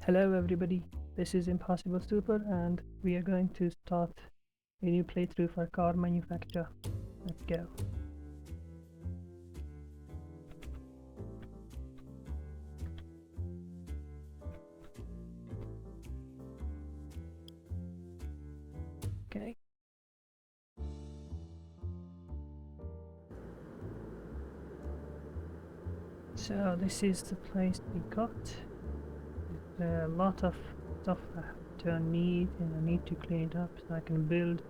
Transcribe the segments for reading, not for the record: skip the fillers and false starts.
Hello everybody, this is Impossible Super and we are going to start a new playthrough for car manufacture. Let's go. Okay. So this is the place we got. There's a lot of stuff I have to need and I need to clean it up so I can build.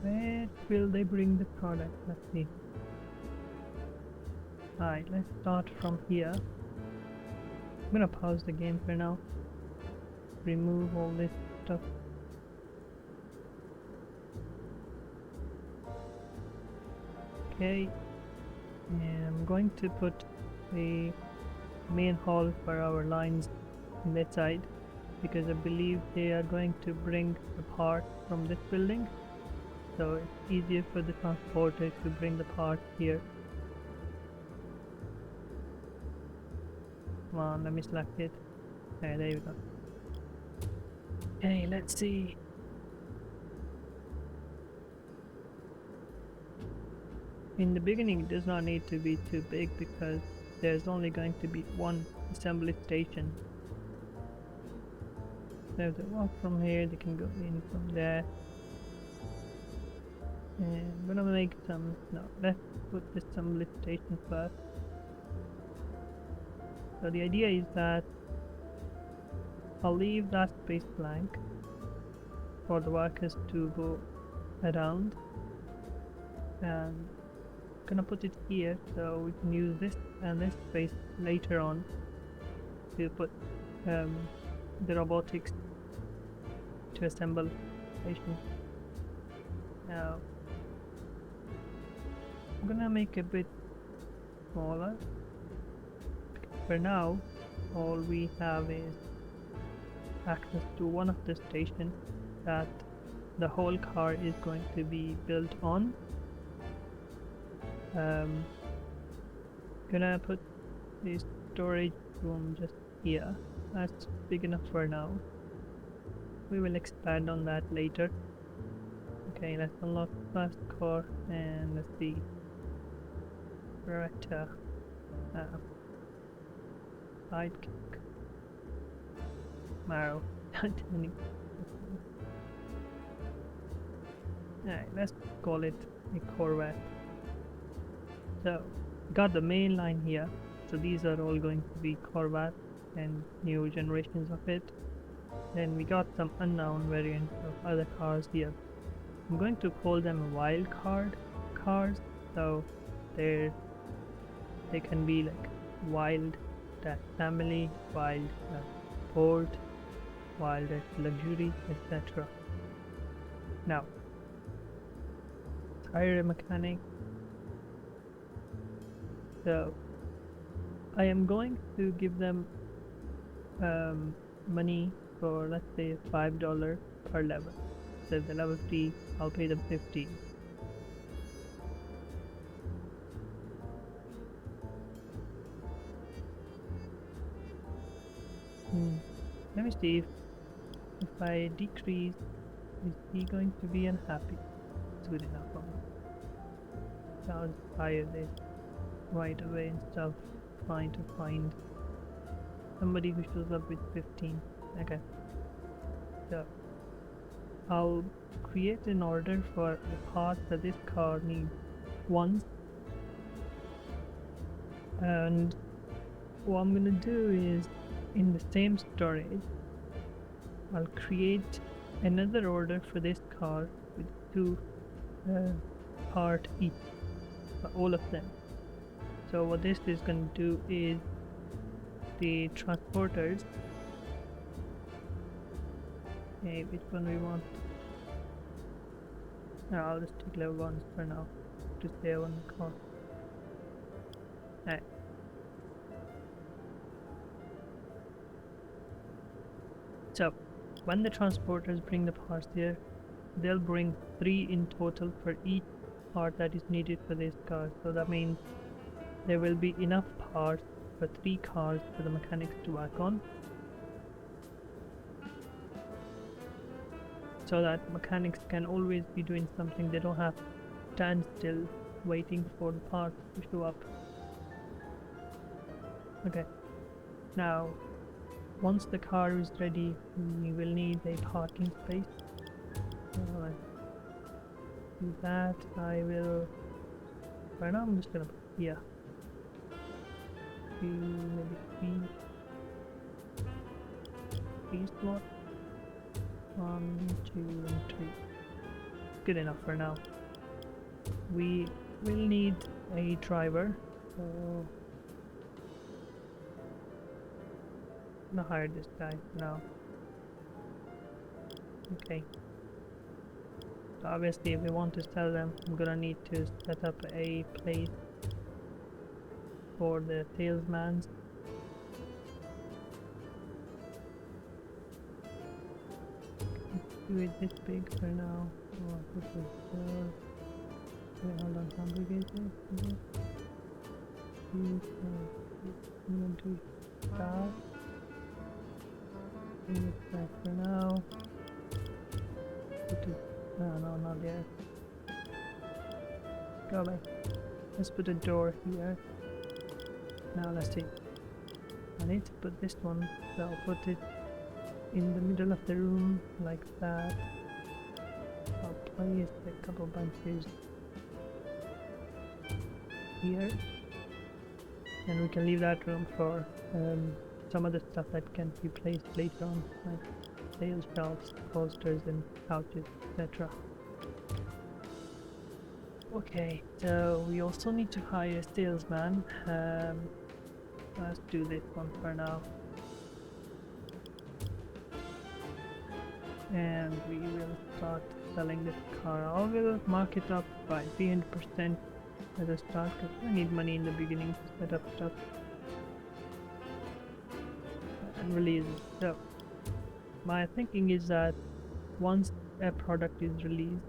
Where will they bring the product? Let's see. Alright, let's start from here. I'm gonna pause the game for now. Remove all this stuff. Okay, and I'm going to put the main hall for our lines in that side because I believe they are going to bring the part from this building, so it's easier for the transporter to bring the part here. Come on, let me select it. Okay, there you go. Okay, let's see. In the beginning it does not need to be too big because there's only going to be one assembly station. So if they walk from here, they can go in from there. And I'm gonna make some, no, let's put the assembly station first. So the idea is that I'll leave that space blank for the workers to go around, and I'm gonna put it here so we can use this and this space later on to put the robotics to assemble station. Now I'm gonna make a bit smaller. For now, all we have is access to one of the stations that the whole car is going to be built on. Gonna put the storage room just here. That's big enough for now. We will expand on that later. Okay, let's unlock the first car and let's see. Beretta. Sidekick. Marrow. Alright, let's call it a Corvette. So, got the main line here. So these are all going to be Corvette and new generations of it. Then we got some unknown variants of other cars here. I'm going to call them wild card cars. So they can be like wild family, wild sport, wild luxury, etc. Now, tire mechanic. So I am going to give them money for, let's say, $5 per level. So if the level 3, I'll pay them 50. Let me see if I decrease, is he going to be unhappy? It's good enough for me. So I'll just hire this right away instead of trying to find somebody who shows up with 15. Okay. So I'll create an order for the parts that this car needs once. And what I'm gonna do is, in the same storage, I'll create another order for this car with 2 part each for all of them. So what this is going to do is the transporters. Okay, which one we want? No, I'll just take level 1s for now to save on the cost. Alright. So when the transporters bring the parts here, they'll bring 3 in total for each part that is needed for this car. So that means there will be enough parts for 3 cars for the mechanics to work on, so that mechanics can always be doing something. They don't have to stand still waiting for the parts to show up. Okay, now once the car is ready, we will need a parking space. Do that. I will. Right now, I'm just gonna put here. Maybe three slot. 1, 2, and 3. Good enough for now. We will need a driver. So I'm gonna hire this guy now. Okay. So obviously, if we want to sell them, I'm gonna need to set up a place for the salesman. Do it this big for now. Oh, this is wait, hold on, how big is it? I'm gonna do that. Do that for now. Put it, no, not there. Go away. Let's put a door here. Now let's see. I need to put this one, so I'll put it in the middle of the room like that. I'll place a couple bunches here, and we can leave that room for some other stuff that can be placed later on, like sales shelves, posters and couches, etc. Okay, so we also need to hire a salesman. Let's do this one for now. And we will start selling this car. I will mark it up by 300% as a start, because I need money in the beginning to set up stuff and release it. So my thinking is that once a product is released,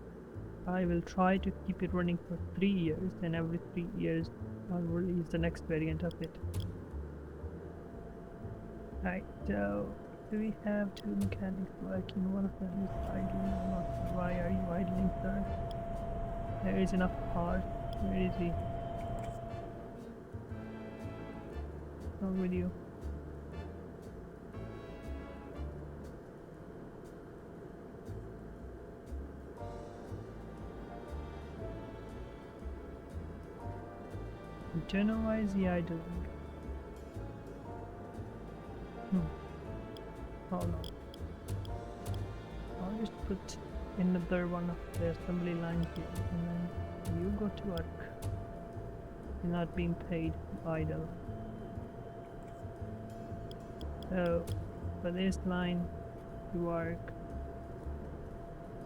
I will try to keep it running for 3 years, and every 3 years I'll release the next variant of it. Right, so do we have 2 mechanics working? One of them is idling or not? Why are you idling, sir? There is enough parts. Where is he? What's with you? I don't know why is he idling. Oh no. I'll just put another one of the assembly lines here, and then you go to work. You're not being paid idle. So for this line to work,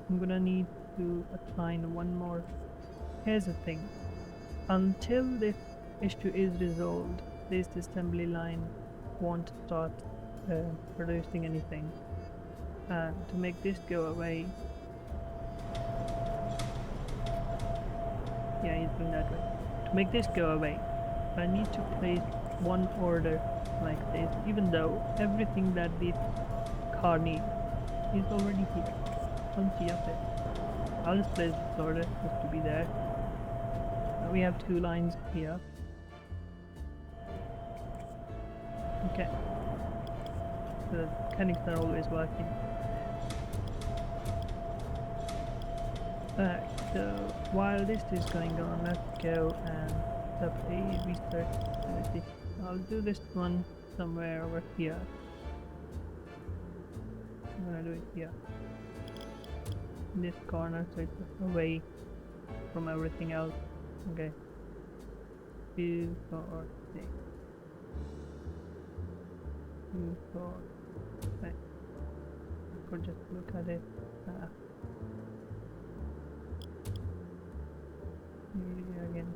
I'm gonna need to assign one more. Here's the thing. Until this issue is resolved, this assembly line won't start producing anything. And to make this go away, yeah, he's doing that way. To make this go away, I need to place one order like this, even though everything that this car needs is already here. Don't see up there. I'll just place this order just to be there. Now we have 2 lines here. Okay. The mechanics are always working. Alright, so while this is going on, let's go and set up a research facility. I'll do this one somewhere over here. I'm gonna do it here. In this corner, so it's away from everything else. Okay. 2, 4, 6. 2, 4, 6. I could just look at it. Again.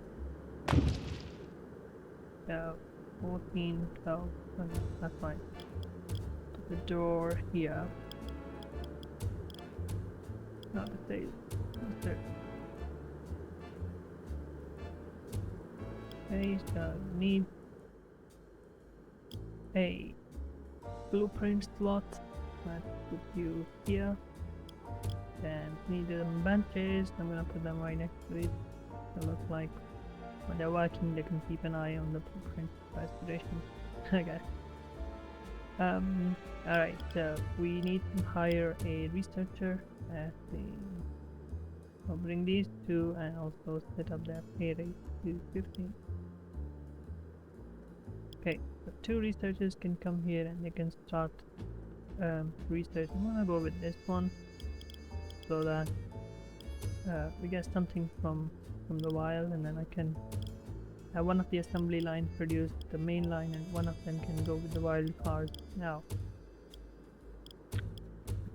So 14, 12. Okay, that's fine. Put the door here. Not the same. There. Okay, so need a blueprint slot. Let's put you here. Then need them benches. I'm gonna put them right next to it. It looks like when they're working, they can keep an eye on the blueprint restoration. Okay. Alright, so we need to hire a researcher at the. I'll bring these two and also set up their pay rate to 15. Okay, so 2 researchers can come here and they can start research. I'm gonna go with this one so that we get something from the wild, and then I can have one of the assembly line produce the main line, and one of them can go with the wild cars. Now, I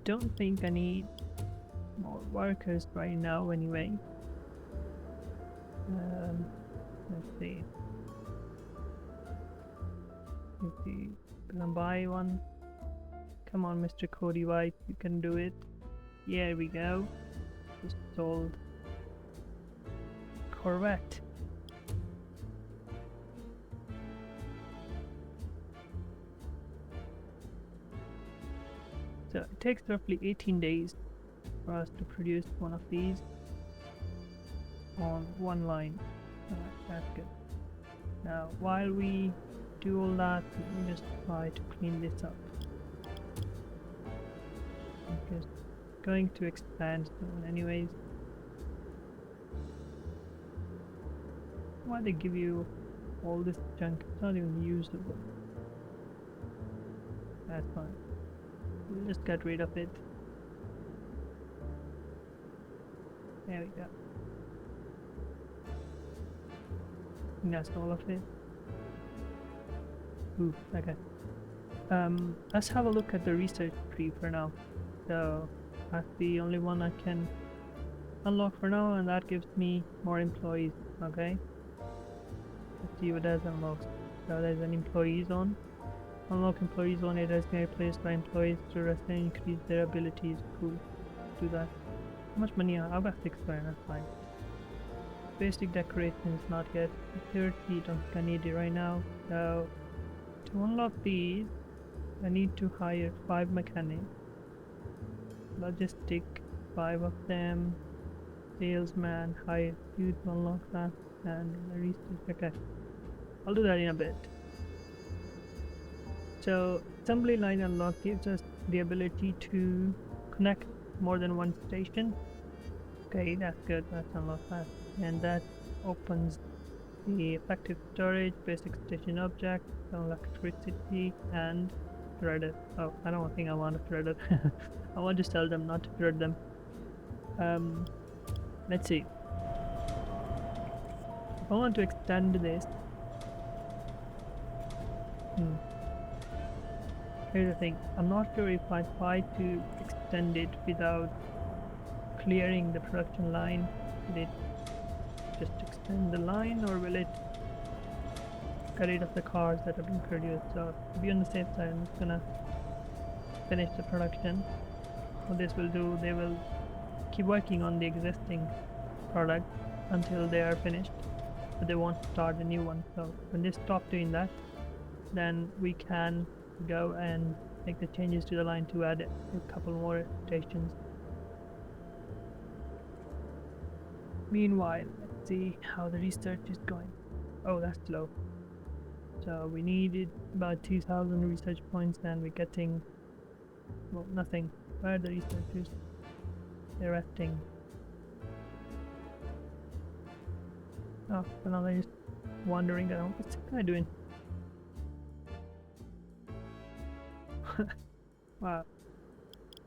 don't think I need more workers right now anyway. Let's see. If you gonna buy one, come on, Mr. Cody White, you can do it. Here we go. Just sold Corvette. So it takes roughly 18 days for us to produce one of these on one line. Alright, that's good. Now, while we do all that, let me just try to clean this up. Because it's going to expand soon anyways. Why they give you all this junk? It's not even usable. That's fine. We'll just get rid of it. There we go. And that's all of it. Ooh, okay. Let's have a look at the research tree for now. So that's the only one I can unlock for now, and that gives me more employees. Okay. Let's see what that unlocks. So there's an employee zone. Unlock employee zone. It has been replaced by employees to rest and increase their abilities. Cool. Do that. How much money? I've got 6 grand. That's fine. Basic decorations not yet. 30. Don't think I need it right now. So to unlock these, I need to hire 5 mechanics. Logistic, 5 of them. Salesman, hire you to unlock that, and the research. Okay, I'll do that in a bit. So assembly line unlock gives us the ability to connect more than one station. Okay, that's good. Let's unlock that, and that opens the effective storage, basic station object, electricity, and threaded. Oh, I don't think I want to thread it. I want to sell them, not to thread them. Let's see. If I want to extend this. Here's the thing. I'm not sure if I try to extend it without clearing the production line. Will it just extend the line, or will it get rid of the cars that have been produced? So to be on the safe side, I'm just gonna finish the production. What this will do, they will keep working on the existing product until they are finished, but they won't start a new one. So when they stop doing that, then we can go and make the changes to the line to add a couple more stations. Meanwhile, let's see how the research is going. Oh, that's low. So we needed about 2,000 research points, and we're getting, well, nothing. Where are the researchers? They're resting. Oh, so now they're just wandering around. What's this guy doing? Wow.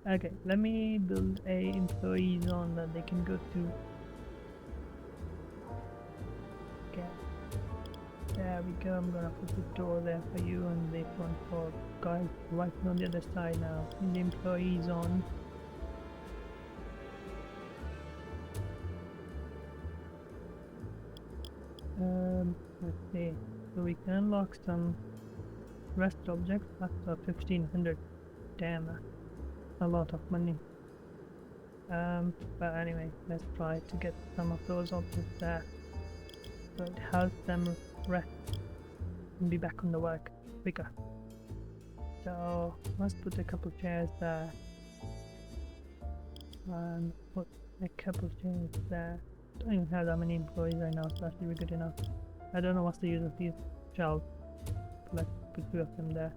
Okay, let me build a employee zone that they can go to. Okay. There we go. I'm gonna put the door there for you, and the front for guys working on the other side now in the employee zone. Let's see. So we can unlock some rest objects. That's 1500. Damn, that's a lot of money. But anyway, let's try to get some of those objects there, so it helps them rest and be back on the work quicker. So let's put a couple chairs there. And put a couple chairs there. Don't even have that many employees right now, so that should be good enough. I don't know what's the use of these shelves. Let's put 2 of them there.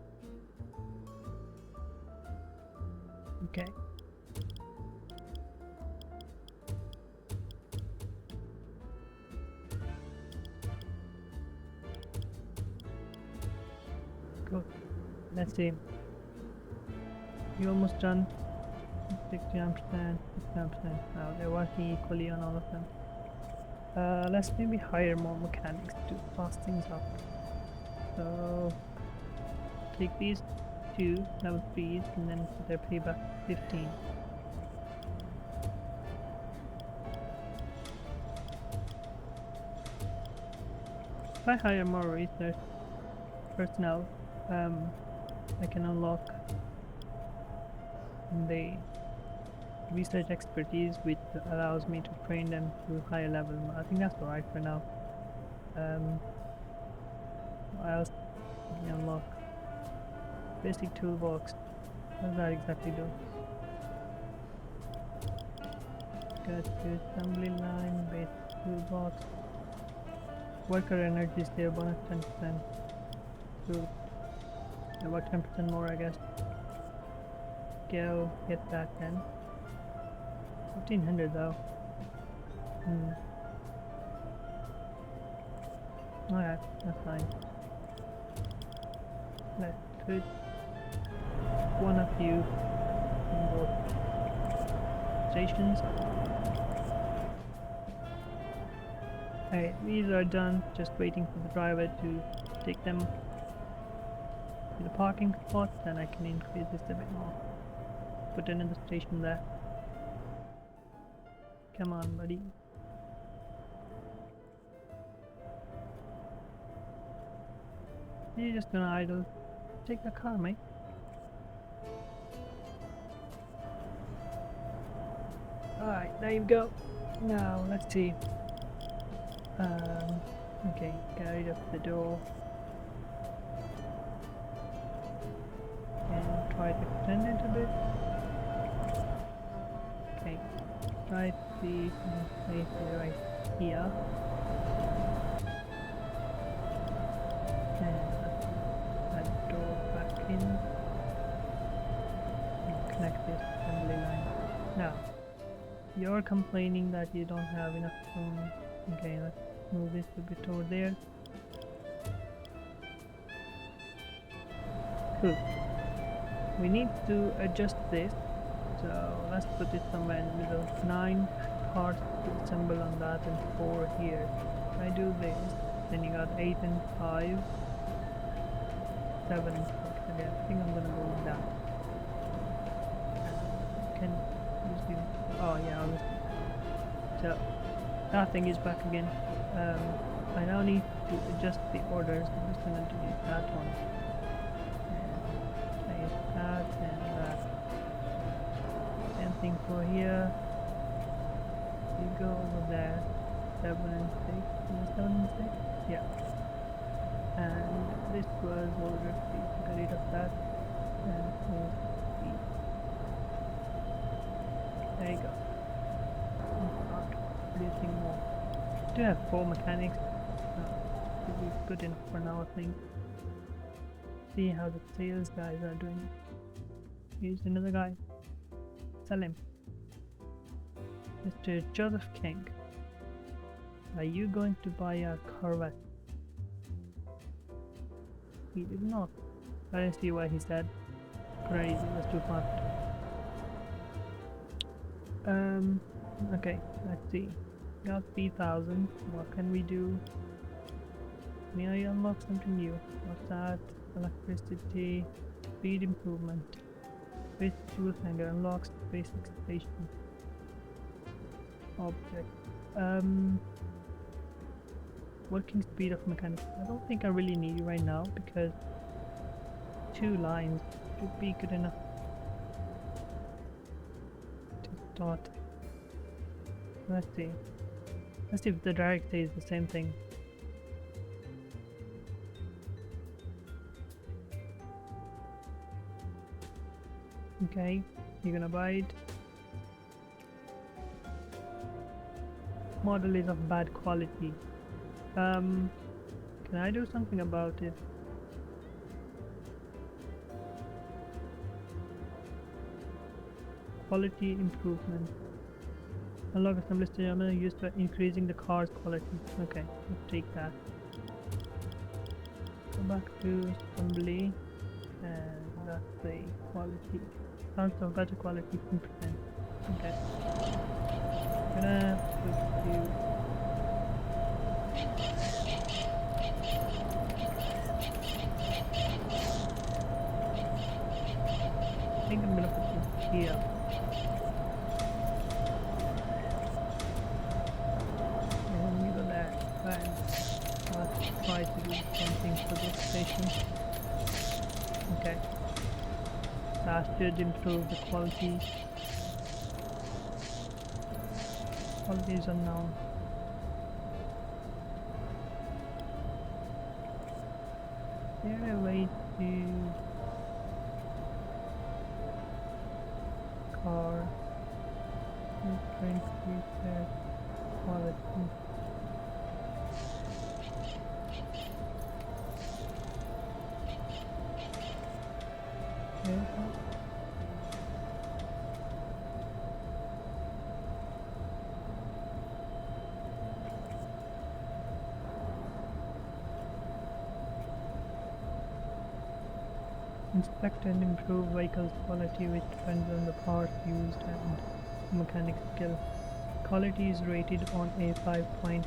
Okay. Good. Let's see. You almost done. 69%, 69%. Now they're working equally on all of them. Let's maybe hire more mechanics to fast things up. So take these 2 level 3s and then put their payback 15. If I hire more research personnel, I can unlock the research expertise, which allows me to train them to higher level. I think that's alright for now. What else can you unlock? Basic toolbox. What does that exactly do? Got the assembly line, basic toolbox. Worker energy stay bonus 10%. So about 10% more, I guess. Go get that then. 1500 though. Alright, that's fine. Let's put one of you in both stations. Alright, these are done. Just waiting for the driver to take them to the parking spot, then I can increase this a bit more. Put another station there. Come on, buddy. You're just gonna idle. Take the car, mate. Alright, there you go. Now, let's see. Okay, get rid of the door. And try to extend it a bit. Okay, try to place it right here. And that door back in. And connect this assembly line. Now, you're complaining that you don't have enough room. Okay, let's move this a bit over there. Cool. We need to adjust this, so let's put it somewhere in the middle. 9 parts to assemble on that and 4 here. If I do this, then you got 8 and 5, 7 and 6 again. I think I'm gonna move that. Can just do, oh yeah, obviously. So that thing is back again. I now need to adjust the orders. I'm just gonna delete that one. And place that and that. Same thing for here. You go over there. 7 and 6. Is it 7 and 6? Yeah. And this was order 3. Get rid of that. And move these. There you go. Start producing more. Do have 4 mechanics. Should be good enough for now, I think. See how the sales guys are doing. Here's another guy. Sell him. Mr. Joseph King. Are you going to buy a Corvette? He did not. I didn't see what he said. Crazy, that's too fast. Okay, let's see. Got 3,000. What can we do? May I unlock something new? What's that? Electricity, speed improvement. Basic fuel hanger unlocks basic station. Object. Working speed of mechanics. I don't think I really need it right now because 2 lines should be good enough to start. Let's see. Let's see if the direct says the same thing. Okay, you're gonna buy it. Model is of bad quality. Can I do something about it? Quality improvement. Unlock assembly stamina used for increasing the car's quality. Okay, let's take that. Go back to assembly, and that's the quality. Chance of better quality 10%. Okay. Gonna put you. I think I'm gonna put you here. And you go there. And let's try to do something for this station. Okay. That should improve the quality. Quality is unknown. Is there a way to car trying to repair quality? Okay. Inspect and improve vehicles quality, which depends on the parts used and mechanic skill. Quality is rated on a 5-point.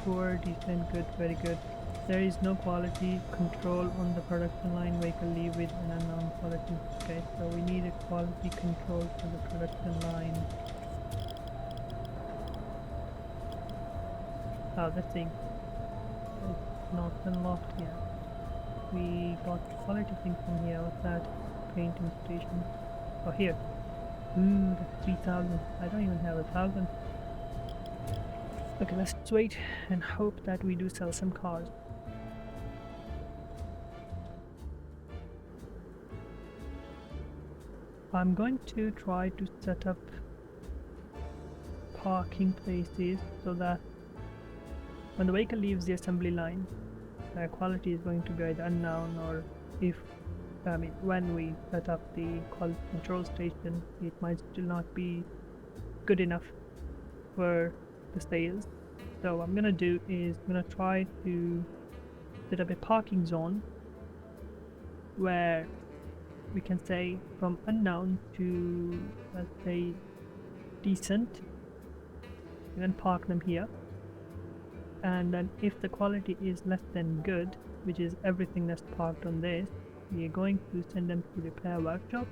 Poor, decent, good, very good. There is no quality control on the production line. Vehicle leave with an unknown quality. Okay, so we need a quality control for the production line. Oh, this thing. It's not unlocked yet. We got quality thing from here. What's that? Painting station. Oh, here. That's 3,000. I don't even have 1,000. Okay, let's wait and hope that we do sell some cars. I'm going to try to set up parking places so that when the vehicle leaves the assembly line, the quality is going to be either unknown, or if when we set up the quality control station, it might still not be good enough for the sales. So what I'm gonna do is I'm gonna try to set up a parking zone where we can say from unknown to, let's say, decent, and then park them here. And then if the quality is less than good, which is everything that's parked on this, we are going to send them to repair workshop.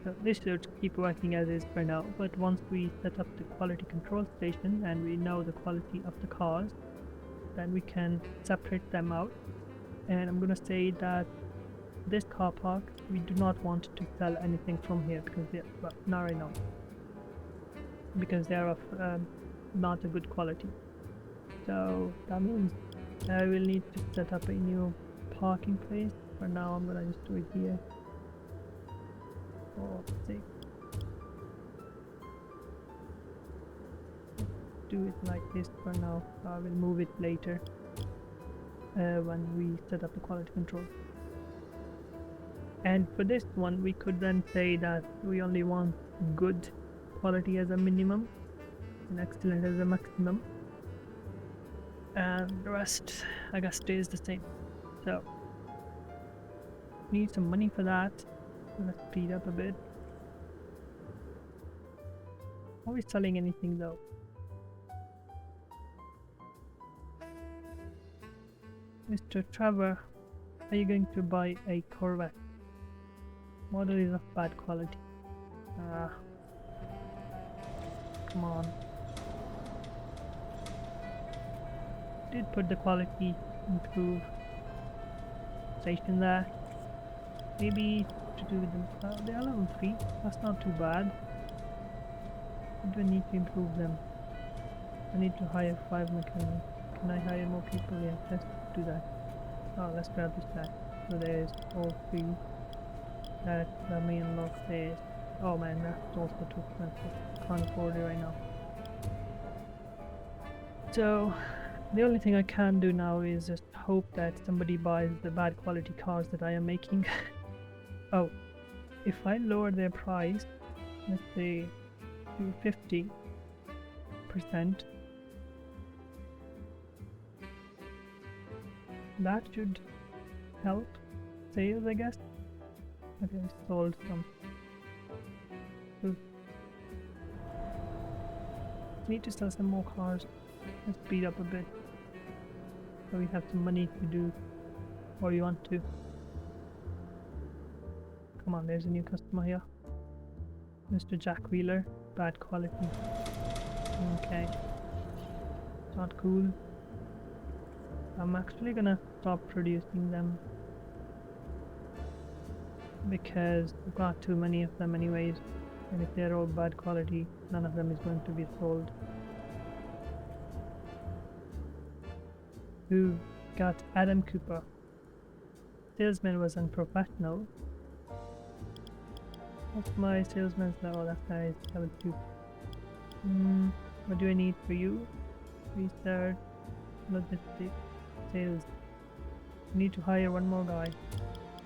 So this should keep working as is for now, but once we set up the quality control station and we know the quality of the cars, then we can separate them out. And I'm gonna say that this car park, we do not want to sell anything from here because they are, well, not right now, because they are of not a good quality. So that means I will need to set up a new parking place. For now, I'm gonna just do it here. Oh, see. Do it like this for now. I will move it later when we set up the quality control. And for this one, we could then say that we only want good quality as a minimum and excellent as a maximum, and the rest I guess stays the same. So need some money for that. Let's speed up a bit. Are we selling anything though? Mr. Trevor, are you going to buy a Corvette? Model is of bad quality. Come on. Did put the quality improve station there. Maybe to do with them. They are level 3. That's not too bad. Do I need to improve them? I need to hire 5 mechanics. Can I hire more people? Yeah, let's do that. Oh, let's grab this back. So there's all 3. that the main lock says. Oh man, that's also too expensive. Can't afford it right now. So the only thing I can do now is just hope that somebody buys the bad quality cars that I am making. Oh, if I lower their price, let's say to 50%, that should help sales, I guess. Okay, I sold some. Ooh. Need to sell some more cars. Let's speed up a bit so we have some money to do what we want to. Come on, there's a new customer here. Mr. Jack Wheeler, bad quality. Okay. Not cool. I'm actually gonna stop producing them because I've got too many of them anyways, and if they're all bad quality, none of them is going to be sold. Who got Adam Cooper? Salesman was unprofessional. What's my salesman's level? That guy is level 2. What do I need for you? Research, logistics, sales. Need to hire one more guy.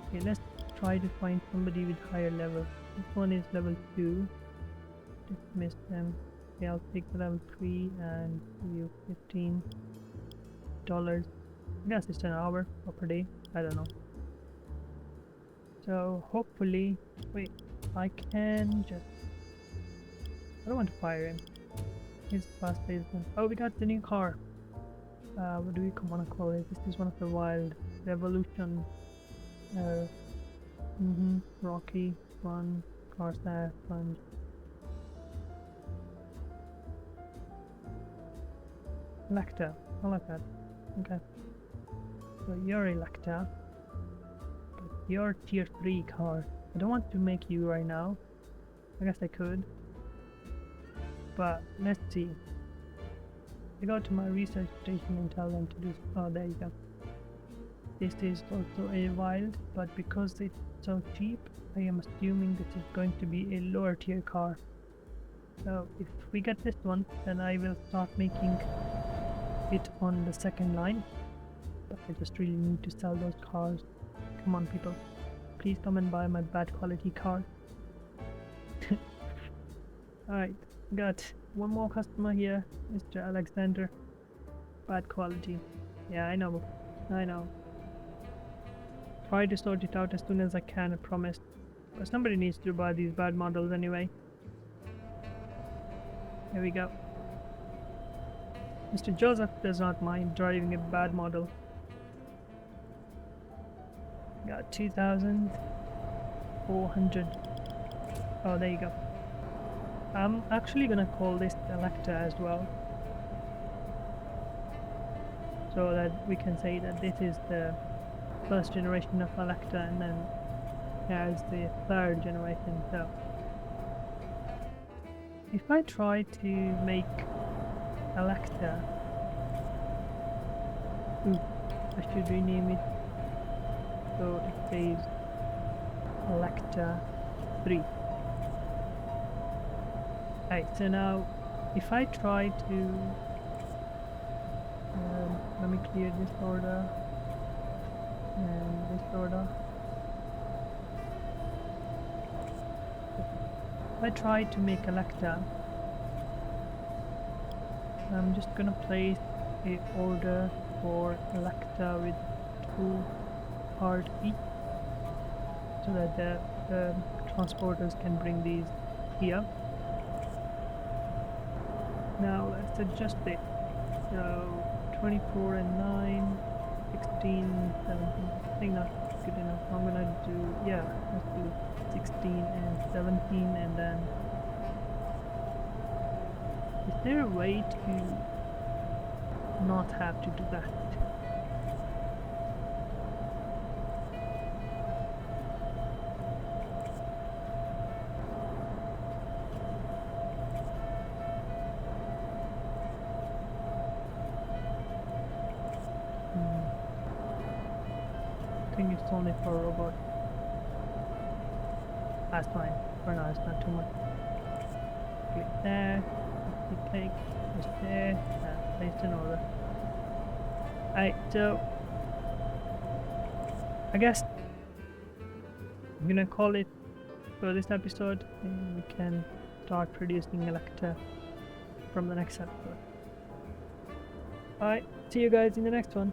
Okay, let's try to find somebody with higher level. This one is level 2. Dismiss them. Okay, I'll take the level 3 and give you $15. I guess it's an hour or per day. I don't know. So hopefully, wait, I can just. I don't want to fire him. He's fast salesman. Oh, we got the new car. What do we want to call it? This is one of the Wild Revolution. Rocky, fun, Corsair, fun. Electa. I like that. Okay. So you're Electa. But you're tier 3 car. I don't want to make you right now. I guess I could. But let's see. I go to my research station and tell them to do. Oh, there you go. This is also a Wild, but because it's so cheap, I am assuming this is going to be a lower tier car. So if we get this one, then I will start making it on the second line. But I just really need to sell those cars. Come on, people. Please come and buy my bad quality car. Alright, got one more customer here, Mr. Alexander. Bad quality. Yeah, I know. Try to sort it out as soon as I can, I promise. But somebody needs to buy these bad models anyway. Here we go. Mr. Joseph does not mind driving a bad model. Got 2,400. Oh, there you go. I'm actually gonna call this Electa as well, so that we can say that this is the first generation of Electa, and then there's the third generation. So if I try to make Electa, I should rename it so it says Electa 3. Right, so now if I try to let me clear this order and this order. If I try to make Electa, I'm just gonna place a order for Electa with 2 parts each, so that the transporters can bring these here. Now let's adjust it. So 24 and 9, 16, 17. I think that's good enough. I'm gonna do, yeah, let's do 16 and 17, and then is there a way to not have to do that? I think it's only for a robot. That's fine. For now, it's not too much. Click there. Click. Just there. And placed in order. Alright, so I guess I'm gonna call it for this episode, and we can start producing Electa from the next episode. Alright, see you guys in the next one.